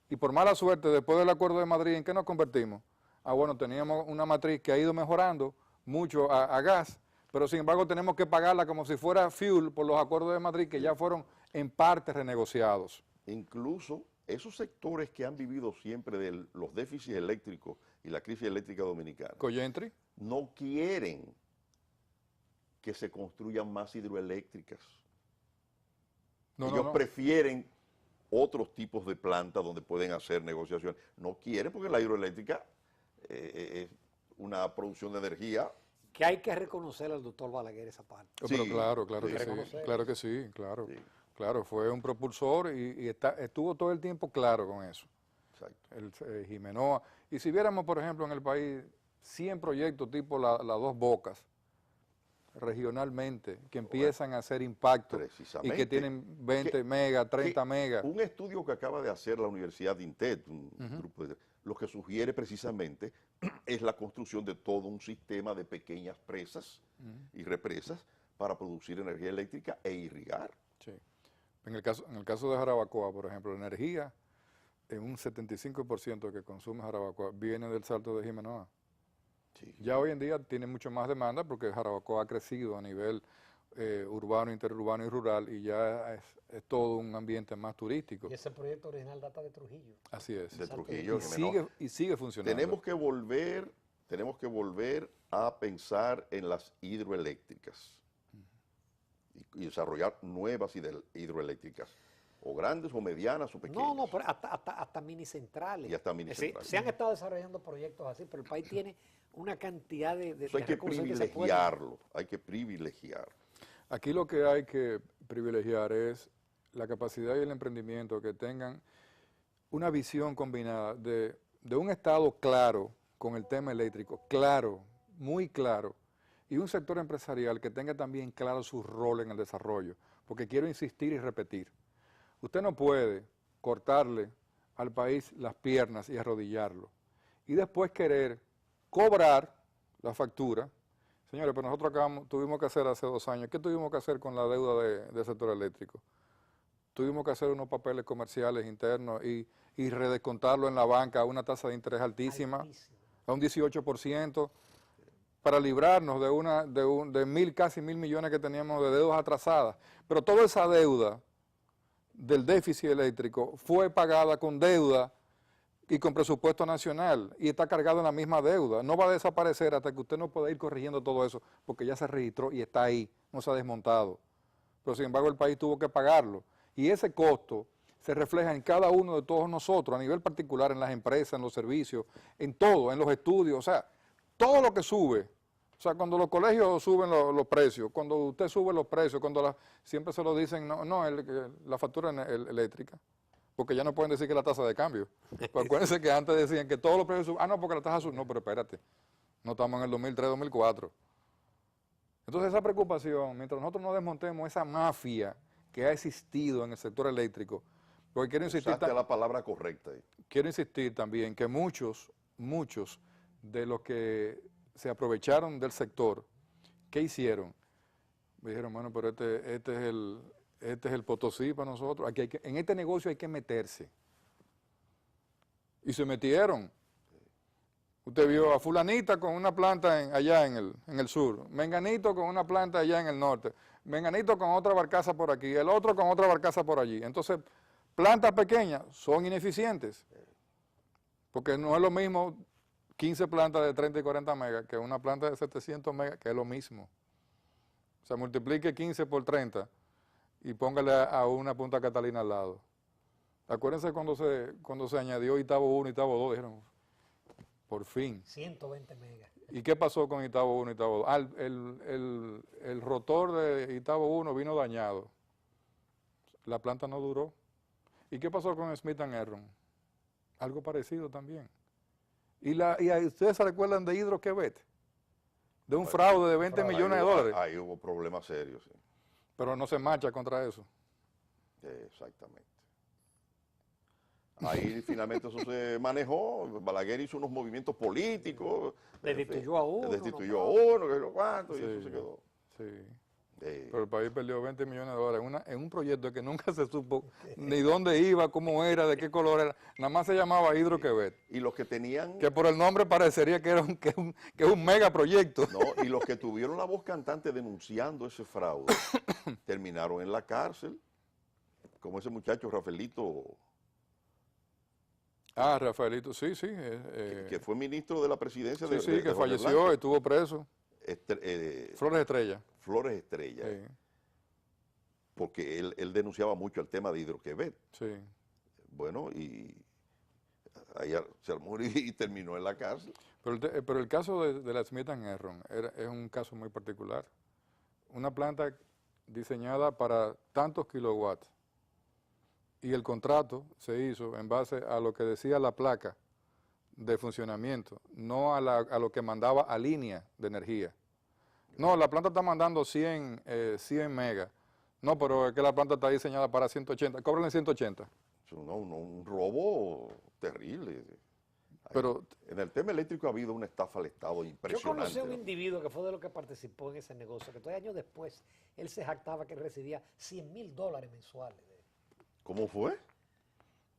y por mala suerte, después del Acuerdo de Madrid, ¿en qué nos convertimos? Bueno, teníamos una matriz que ha ido mejorando mucho a gas, pero sin embargo tenemos que pagarla como si fuera fuel por los Acuerdos de Madrid que ya fueron en parte renegociados. Incluso esos sectores que han vivido siempre de los déficits eléctricos y la crisis eléctrica dominicana, Coyentri, no quieren que se construyan más hidroeléctricas. Ellos prefieren otros tipos de plantas donde pueden hacer negociaciones. No quieren porque la hidroeléctrica es una producción de energía. Que hay que reconocer al doctor Balaguer esa parte. Pero Sí, claro sí. que sí, Reconocer. claro que sí, claro. Sí. Claro, fue un propulsor y estuvo todo el tiempo claro con eso. Exacto. El Jimenoa. Y si viéramos, por ejemplo, en el país 100 proyectos tipo las Dos Bocas, regionalmente, que empiezan a hacer impacto y Precisamente. que tienen 20 megas, 30 megas. Un estudio que acaba de hacer la Universidad de INTET, un grupo lo que sugiere precisamente es la construcción de todo un sistema de pequeñas presas y represas para producir energía eléctrica e irrigar. Sí. En el caso de Jarabacoa, por ejemplo, la energía, en un 75% que consume Jarabacoa, viene del Salto de Jimenoa. Sí. Ya hoy en día tiene mucho más demanda porque Jarabacoa ha crecido a nivel urbano, interurbano y rural y ya es todo un ambiente más turístico. Y ese proyecto original data de Trujillo. Así es. De Salto Trujillo, Y sigue funcionando. tenemos que volver a pensar en las hidroeléctricas y desarrollar nuevas hidroeléctricas, o grandes o medianas o pequeñas. No, pero hasta mini centrales. Y hasta mini Es decir, centrales. se han estado desarrollando proyectos así, pero el país tiene una cantidad de Eso hay que recursos que se pueden- privilegiarlo, hay que privilegiar. Aquí lo que hay que privilegiar es la capacidad y el emprendimiento que tengan una visión combinada de un Estado claro con el tema eléctrico, claro, muy claro, y un sector empresarial que tenga también claro su rol en el desarrollo, porque quiero insistir y repetir, usted no puede cortarle al país las piernas y arrodillarlo, y después querer cobrar la factura. Señores, pero nosotros tuvimos que hacer hace 2 años, ¿qué tuvimos que hacer con la deuda del sector eléctrico? Tuvimos que hacer unos papeles comerciales internos y redescontarlo en la banca a una tasa de interés altísima, a un 18%, para librarnos de casi mil millones que teníamos de deudas atrasadas. Pero toda esa deuda del déficit eléctrico fue pagada con deuda y con presupuesto nacional y está cargado en la misma deuda. No va a desaparecer hasta que usted no pueda ir corrigiendo todo eso, porque ya se registró y está ahí, no se ha desmontado. Pero sin embargo el país tuvo que pagarlo. Y ese costo se refleja en cada uno de todos nosotros, a nivel particular, en las empresas, en los servicios, en todo, en los estudios, o sea, todo lo que sube. O sea, cuando los colegios suben los precios, cuando usted sube los precios, siempre se lo dicen, la factura eléctrica, porque ya no pueden decir que la tasa de cambio. Pues acuérdense que antes decían que todos los precios suben, no, porque la tasa sube, no, pero espérate, no estamos en el 2003, 2004. Entonces esa preocupación, mientras nosotros no desmontemos esa mafia que ha existido en el sector eléctrico, porque quiero insistir, Usaste la palabra correcta ahí. quiero insistir también que muchos de los que se aprovecharon del sector, ¿qué hicieron? Me dijeron, bueno, pero este es el Potosí para nosotros, en este negocio hay que meterse. Y se metieron. Usted vio a fulanita con una planta allá en el sur, menganito con una planta allá en el norte, menganito con otra barcaza por aquí, el otro con otra barcaza por allí. Entonces, plantas pequeñas son ineficientes, porque no es lo mismo 15 plantas de 30 y 40 megas que una planta de 700 megas, que es lo mismo. O sea, multiplique 15 por 30 y póngale a una Punta Catalina al lado. Acuérdense cuando se añadió Itabo 1 y Itabo 2, dijeron, por fin. 120 megas. ¿Y qué pasó con Itabo 1 y Itabo 2? El rotor de Itabo 1 vino dañado. La planta no duró. ¿Y qué pasó con Smith & Erron? Algo parecido también. ¿Y ustedes se recuerdan de Hydro-Québec? De un fraude de 20 millones de dólares. Ahí hubo problemas serios, sí. Pero no se marcha contra eso. Exactamente. Ahí finalmente eso se manejó. Balaguer hizo unos movimientos políticos. Destituyó a uno. Destituyó a uno, que no cuánto, y Sí, eso se quedó. sí. Pero el país perdió 20 millones de dólares en un proyecto que nunca se supo ni dónde iba, cómo era, de qué color era. Nada más se llamaba Hydro-Québec. Y los que tenían... Que por el nombre parecería que era que es un megaproyecto. No, y los que tuvieron la voz cantante denunciando ese fraude terminaron en la cárcel, como ese muchacho Rafaelito, Ah, Rafaelito, sí, sí. que fue ministro de la presidencia sí, de sí, de que Jorge falleció, Blanco. estuvo preso. Flores Estrella. Flores Estrella, Sí, porque él denunciaba mucho el tema de Hydro-Québec. sí. Bueno, y ahí se armó y terminó en la cárcel. Pero el caso de la Smith & Erron es un caso muy particular. Una planta diseñada para tantos kilowatts y el contrato se hizo en base a lo que decía la placa de funcionamiento, no a lo que mandaba a línea de energía. No, la planta está mandando 100 megas. No, pero es que la planta está diseñada para 180. Cóbrenle 180. Un robo terrible. Pero en el tema eléctrico ha habido una estafa al Estado Yo impresionante. conocí a un ¿no? individuo que fue de los que participó en ese negocio, que 3 años después él se jactaba que recibía $100,000 mensuales. ¿Cómo fue?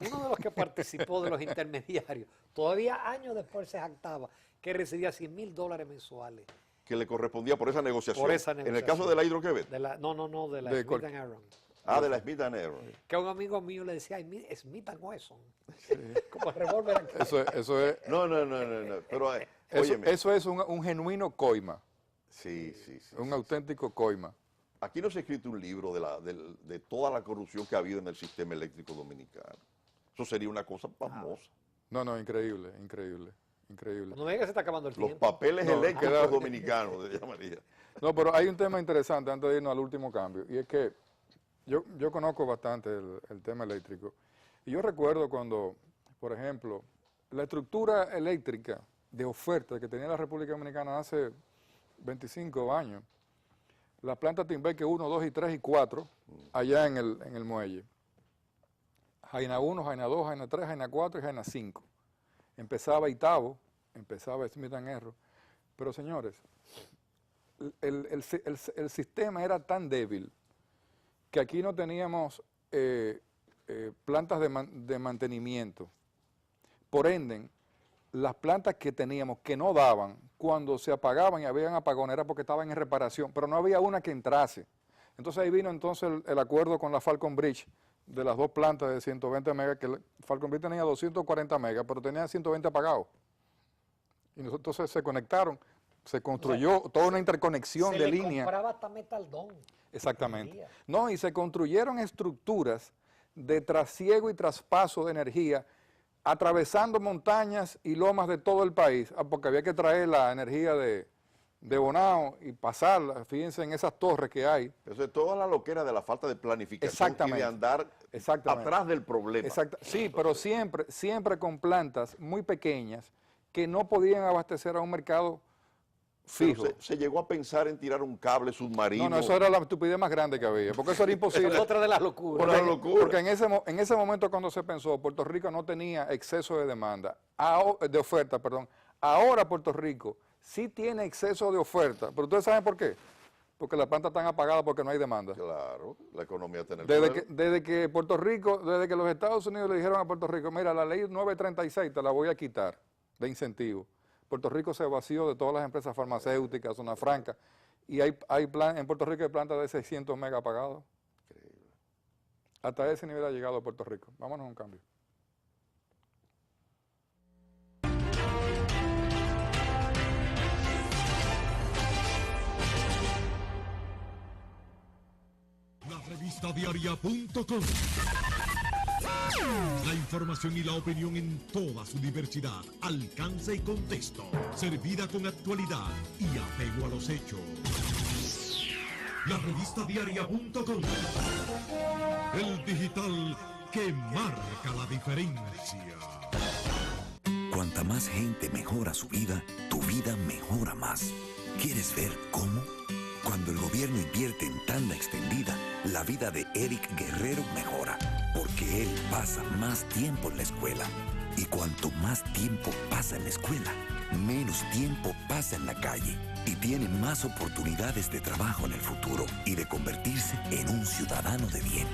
Uno de los que participó de los intermediarios, todavía años después se jactaba que recibía $100,000 mensuales. Que le correspondía por esa negociación. Por esa En el negociación. caso de la Hydro-Québec. De la De Smith cual- Arron. Ah, de la Smith & Erron. Que un amigo mío le decía, "Ay, Smith & Wesson". Como el revólver aquí. eso es, No. Pero, óyeme. eso es un genuino coima, Sí. un auténtico coima. Aquí no se ha escrito un libro de toda la corrupción que ha habido en el sistema eléctrico dominicano. Eso sería una cosa pasmosa. No, increíble, increíble, increíble. No me digas que se está acabando el Los tiempo. papeles No, eléctricos queda- dominicanos, se llamaría. No, pero hay un tema interesante antes de irnos al último cambio, y es que yo conozco bastante el tema eléctrico, y yo recuerdo cuando, por ejemplo, la estructura eléctrica de oferta que tenía la República Dominicana hace 25 años, la planta Timbeque 1, 2 y 3 y 4, allá en el muelle, Jaina 1, Jaina 2, Jaina 3, Jaina 4 y Jaina 5. Empezaba Itabo, empezaba Smith & Erron, pero señores, el sistema era tan débil que aquí no teníamos plantas de mantenimiento. Por ende, las plantas que teníamos que no daban, cuando se apagaban y habían apagón, era porque estaban en reparación, pero no había una que entrase. Entonces ahí vino entonces el acuerdo con la Falcon Bridge de las 2 plantas de 120 megas, que Falcon Bridge tenía 240 megas, pero tenía 120 apagados. Y entonces se conectaron, se construyó toda una interconexión Se de le línea. compraba hasta metaldón. Exactamente. No, y se construyeron estructuras de trasiego y traspaso de energía atravesando montañas y lomas de todo el país, porque había que traer la energía de Bonao y pasarla, fíjense en esas torres que hay. Eso es toda la loquera de la falta de planificación y de andar atrás del problema. Sí, pero siempre con plantas muy pequeñas que no podían abastecer a un mercado fijo. Se llegó a pensar en tirar un cable submarino. No, eso era la estupidez más grande que había, porque eso era imposible. Esa es otra de las locuras. Porque en ese momento cuando se pensó, Puerto Rico no tenía exceso de demanda, de oferta, perdón. Ahora Puerto Rico sí tiene exceso de oferta, pero ustedes saben por qué. Porque las plantas están apagadas porque no hay demanda. Claro, la economía está en el desde que Puerto Rico, desde que los Estados Unidos le dijeron a Puerto Rico, mira, la ley 936 te la voy a quitar de incentivo. Puerto Rico se vació de todas las empresas farmacéuticas, zona franca, y en Puerto Rico hay plantas de 600 megas apagados. Increíble. Hasta ese nivel ha llegado Puerto Rico. Vámonos a un cambio. La revista diaria.com. La información y la opinión en toda su diversidad, alcance y contexto, servida con actualidad y apego a los hechos. La revista diaria.com, el digital que marca la diferencia. Cuanta más gente mejora su vida, tu vida mejora más. ¿Quieres ver cómo? Cuando el gobierno invierte en tanda extendida, la vida de Eric Guerrero mejora, porque él pasa más tiempo en la escuela. Y cuanto más tiempo pasa en la escuela, menos tiempo pasa en la calle y tiene más oportunidades de trabajo en el futuro y de convertirse en un ciudadano de bien.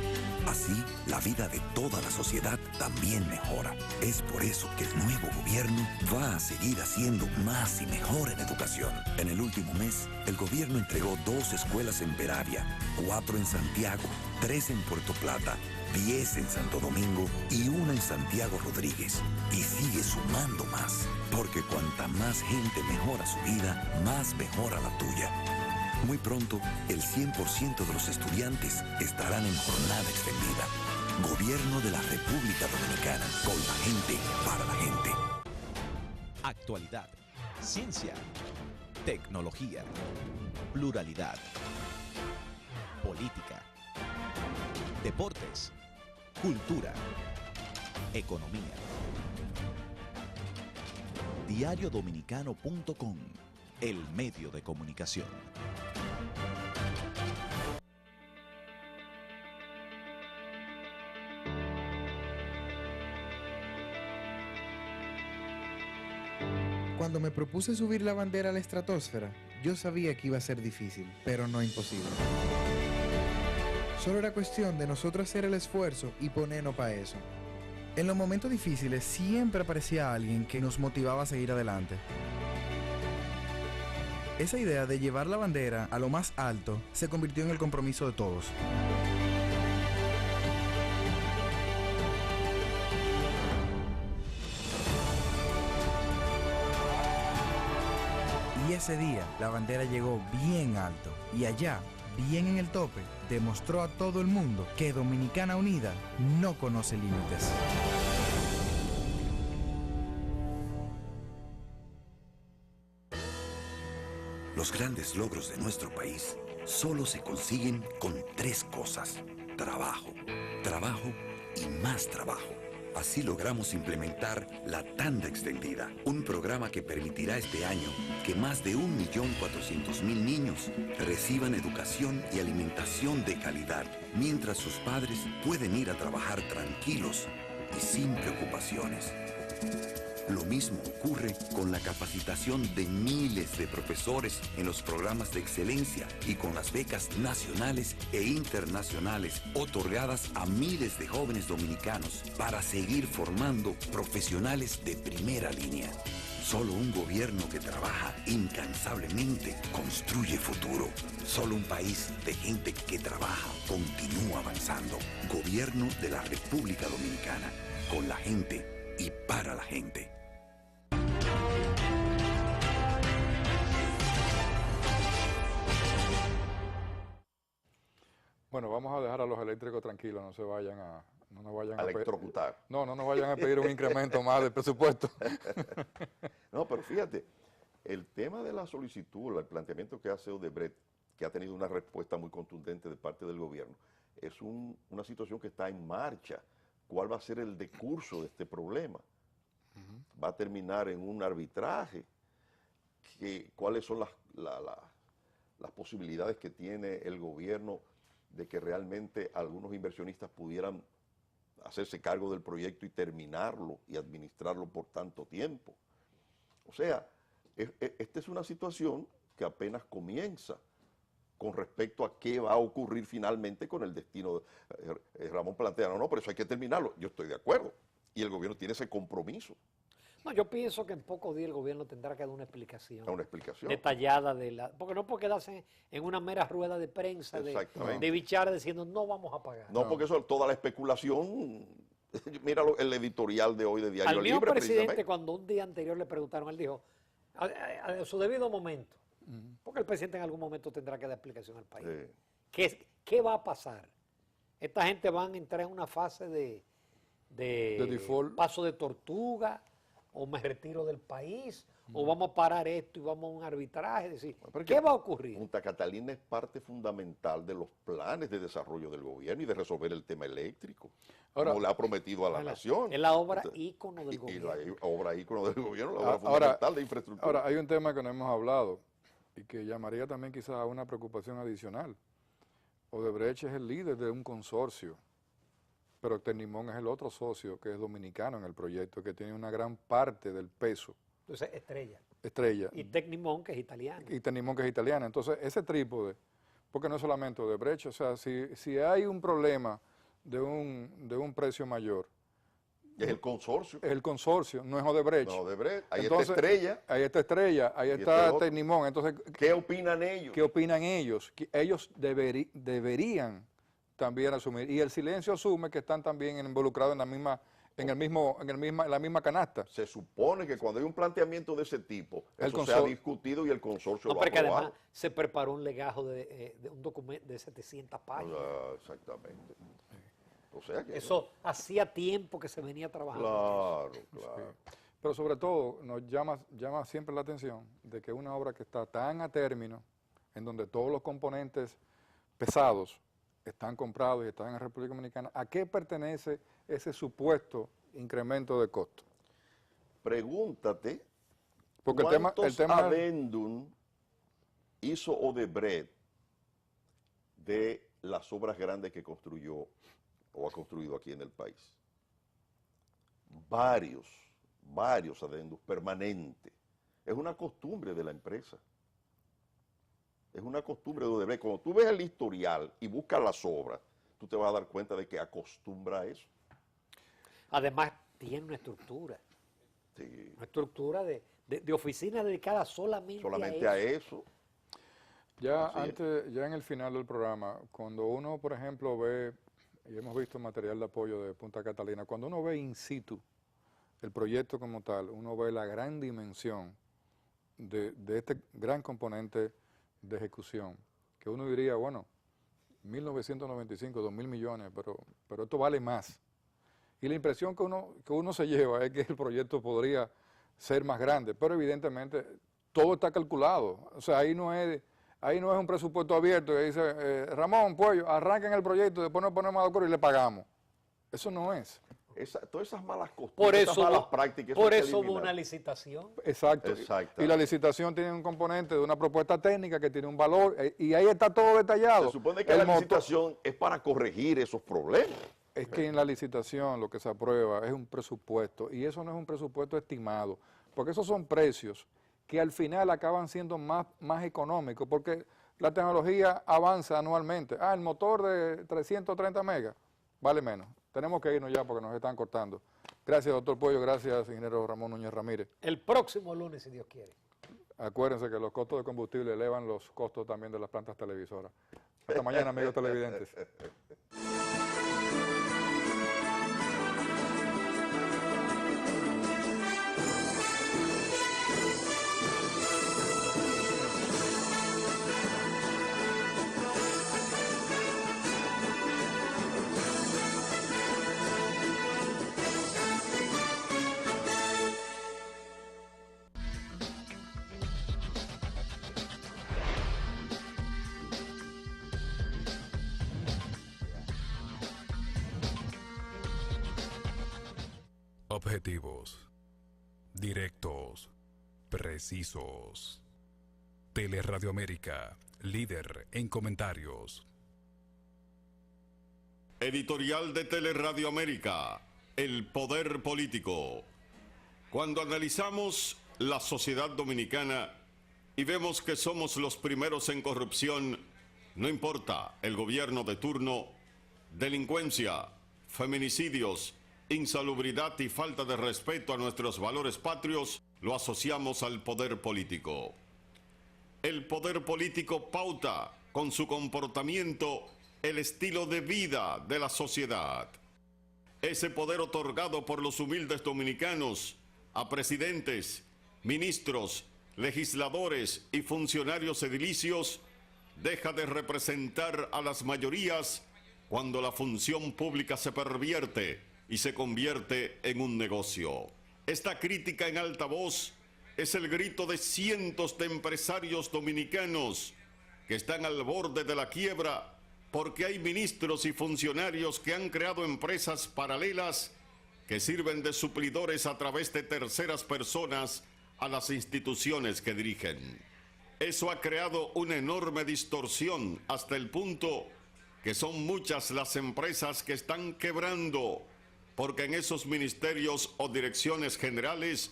Así, la vida de toda la sociedad también mejora. Es por eso que el nuevo gobierno va a seguir haciendo más y mejor en educación. En el último mes, el gobierno entregó 2 escuelas en Peravia, 4 en Santiago, 3 en Puerto Plata, 10 en Santo Domingo y 1 en Santiago Rodríguez. Y sigue sumando más, porque cuanta más gente mejora su vida, más mejora la tuya. Muy pronto, el 100% de los estudiantes estarán en jornada extendida. Gobierno de la República Dominicana, con la gente, para la gente. Actualidad, ciencia, tecnología, pluralidad, política, deportes, cultura, economía. Diariodominicano.com, el medio de comunicación. Cuando me propuse subir la bandera a la estratosfera, yo sabía que iba a ser difícil, pero no imposible. Solo era cuestión de nosotros hacer el esfuerzo y ponernos para eso. En los momentos difíciles siempre aparecía alguien que nos motivaba a seguir adelante. Esa idea de llevar la bandera a lo más alto se convirtió en el compromiso de todos. Y ese día la bandera llegó bien alto y allá, bien en el tope, demostró a todo el mundo que Dominicana Unida no conoce límites. Los grandes logros de nuestro país solo se consiguen con 3 cosas: trabajo, trabajo y más trabajo. Así logramos implementar la tanda extendida, un programa que permitirá este año que más de 1.400.000 niños reciban educación y alimentación de calidad, mientras sus padres pueden ir a trabajar tranquilos y sin preocupaciones. Lo mismo ocurre con la capacitación de miles de profesores en los programas de excelencia y con las becas nacionales e internacionales otorgadas a miles de jóvenes dominicanos para seguir formando profesionales de primera línea. Solo un gobierno que trabaja incansablemente construye futuro. Solo un país de gente que trabaja continúa avanzando. Gobierno de la República Dominicana. Con la gente y para la gente. Bueno, vamos a dejar a los eléctricos tranquilos, no se vayan a... No nos vayan electrocutar. No nos vayan a pedir un incremento más del presupuesto. No, pero fíjate, el tema de la solicitud, el planteamiento que hace Odebrecht, que ha tenido una respuesta muy contundente de parte del gobierno, es una situación que está en marcha. ¿Cuál va a ser el decurso de este problema? ¿Va a terminar en un arbitraje? ¿Cuáles son las posibilidades que tiene el gobierno de que realmente algunos inversionistas pudieran hacerse cargo del proyecto y terminarlo y administrarlo por tanto tiempo? O sea, esta es una situación que apenas comienza con respecto a qué va a ocurrir finalmente con el destino. Ramón plantea, no, pero eso hay que terminarlo. Yo estoy de acuerdo. Y el gobierno tiene ese compromiso. No, yo pienso que en pocos días el gobierno tendrá que dar una explicación. Una explicación Detallada porque no puede quedarse en una mera rueda de prensa de bichar diciendo no vamos a pagar. No, porque eso, toda la especulación, mira el editorial de hoy de Diario Al Libre. mismo presidente, cuando un día anterior le preguntaron, él dijo, a su debido momento, porque el presidente en algún momento tendrá que dar explicación al país. ¿Qué va a pasar? Esta gente van a entrar en una fase De default. paso de tortuga, o me retiro del país, o vamos a parar esto y vamos a un arbitraje. Es decir, Pero es ¿qué que va a ocurrir? Punta Catalina es parte fundamental de los planes de desarrollo del gobierno y de resolver el tema eléctrico, Ahora, como le ha prometido a la nación. Es la obra Entonces, ícono del y gobierno. la obra ícono del gobierno, la obra Ahora- fundamental de infraestructura. Ahora, hay un tema que no hemos hablado y que llamaría también quizás a una preocupación adicional. Odebrecht es el líder de un consorcio, pero Tecnimón es el otro socio que es dominicano en el proyecto, que tiene una gran parte del peso. Entonces, Estrella. Y Tecnimón, que es italiano. Y Tecnimón, que es italiana. Entonces, ese trípode, porque no es solamente Odebrecht, o sea, si hay un problema de un precio mayor, es el consorcio. es el consorcio, no es Odebrecht. No, Odebrecht. Ahí Entonces, está Estrella. Ahí está Estrella, ahí Y está este otro. Tecnimón. Entonces, ¿Qué opinan ellos? ¿qué opinan ellos? Que ellos deberían también asumir. Y el silencio asume que están también involucrados en la misma canasta. Se supone que cuando hay un planteamiento de ese tipo, El eso se ha consor- discutido y el consorcio No, lo ha pero que aprobado. además se preparó un legajo de un documento de 700 páginas. Ah, exactamente. O sea que... Eso hacía tiempo que se venía trabajando. Claro. Pero sobre todo nos llama siempre la atención de que una obra que está tan a término, en donde todos los componentes pesados están comprados y están en la República Dominicana, ¿a qué pertenece ese supuesto incremento de costo? Pregúntate Porque cuántos adendum hizo Odebrecht de las obras grandes que construyó o ha construido aquí en el país. Varios adendum permanentes. Es una costumbre de la empresa. Es una costumbre de Odebrecht. Cuando tú ves el historial y buscas las obras, tú te vas a dar cuenta de que acostumbra a eso. Además, tiene una estructura. Sí. Una estructura de oficina dedicada solamente A eso. Ya Así ya en el final del programa, cuando uno, por ejemplo, ve, y hemos visto material de apoyo de Punta Catalina, cuando uno ve in situ el proyecto como tal, uno ve la gran dimensión de este gran componente de ejecución, que uno diría, bueno, 1.995, 2.000 millones, pero esto vale más. Y la impresión que uno se lleva es que el proyecto podría ser más grande, pero evidentemente todo está calculado. O sea, ahí no es un presupuesto abierto que dice, Ramón, Puello, arranquen el proyecto, después nos ponemos de acuerdo y le pagamos. Eso no es. Todas esas malas costumbres, Por esas eso, malas prácticas. por hay que eso hubo eliminar. una licitación. Exacto. Exactamente. Y la licitación tiene un componente de una propuesta técnica que tiene un valor, y ahí está todo detallado. Se supone que El la motor- licitación es para corregir esos problemas. Es que en la licitación lo que se aprueba es un presupuesto, y eso no es un presupuesto estimado, porque esos son precios que al final acaban siendo más económicos, porque la tecnología avanza anualmente. El motor de 330 megas vale menos. Tenemos que irnos ya porque nos están cortando. Gracias, doctor Puello. Gracias, ingeniero Ramón Núñez Ramírez. El próximo lunes, si Dios quiere. Acuérdense que los costos de combustible elevan los costos también de las plantas televisoras. Hasta mañana, amigos televidentes. Objetivos. Directos. Precisos. Teleradio América, líder en comentarios. Editorial de Teleradio América, El Poder Político. Cuando analizamos la sociedad dominicana y vemos que somos los primeros en corrupción, no importa el gobierno de turno, delincuencia, feminicidios, insalubridad y falta de respeto a nuestros valores patrios, lo asociamos al poder político. El poder político pauta con su comportamiento el estilo de vida de la sociedad. Ese poder otorgado por los humildes dominicanos a presidentes, ministros, legisladores y funcionarios edilicios deja de representar a las mayorías cuando la función pública se pervierte y se convierte en un negocio. Esta crítica en alta voz es el grito de cientos de empresarios dominicanos que están al borde de la quiebra porque hay ministros y funcionarios que han creado empresas paralelas que sirven de suplidores a través de terceras personas a las instituciones que dirigen. Eso ha creado una enorme distorsión hasta el punto que son muchas las empresas que están quebrando porque en esos ministerios o direcciones generales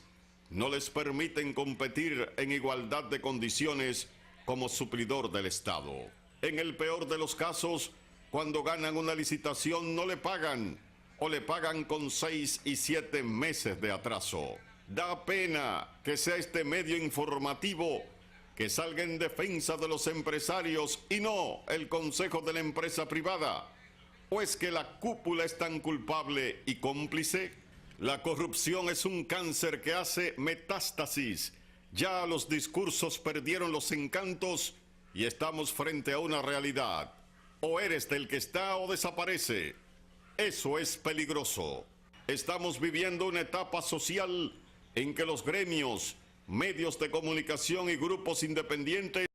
no les permiten competir en igualdad de condiciones como suplidor del Estado. En el peor de los casos, cuando ganan una licitación no le pagan o le pagan con 6 y 7 meses de atraso. Da pena que sea este medio informativo que salga en defensa de los empresarios y no el consejo de la empresa privada. ¿O es que la cúpula es tan culpable y cómplice? La corrupción es un cáncer que hace metástasis. Ya los discursos perdieron los encantos y estamos frente a una realidad. O eres del que está o desaparece. Eso es peligroso. Estamos viviendo una etapa social en que los gremios, medios de comunicación y grupos independientes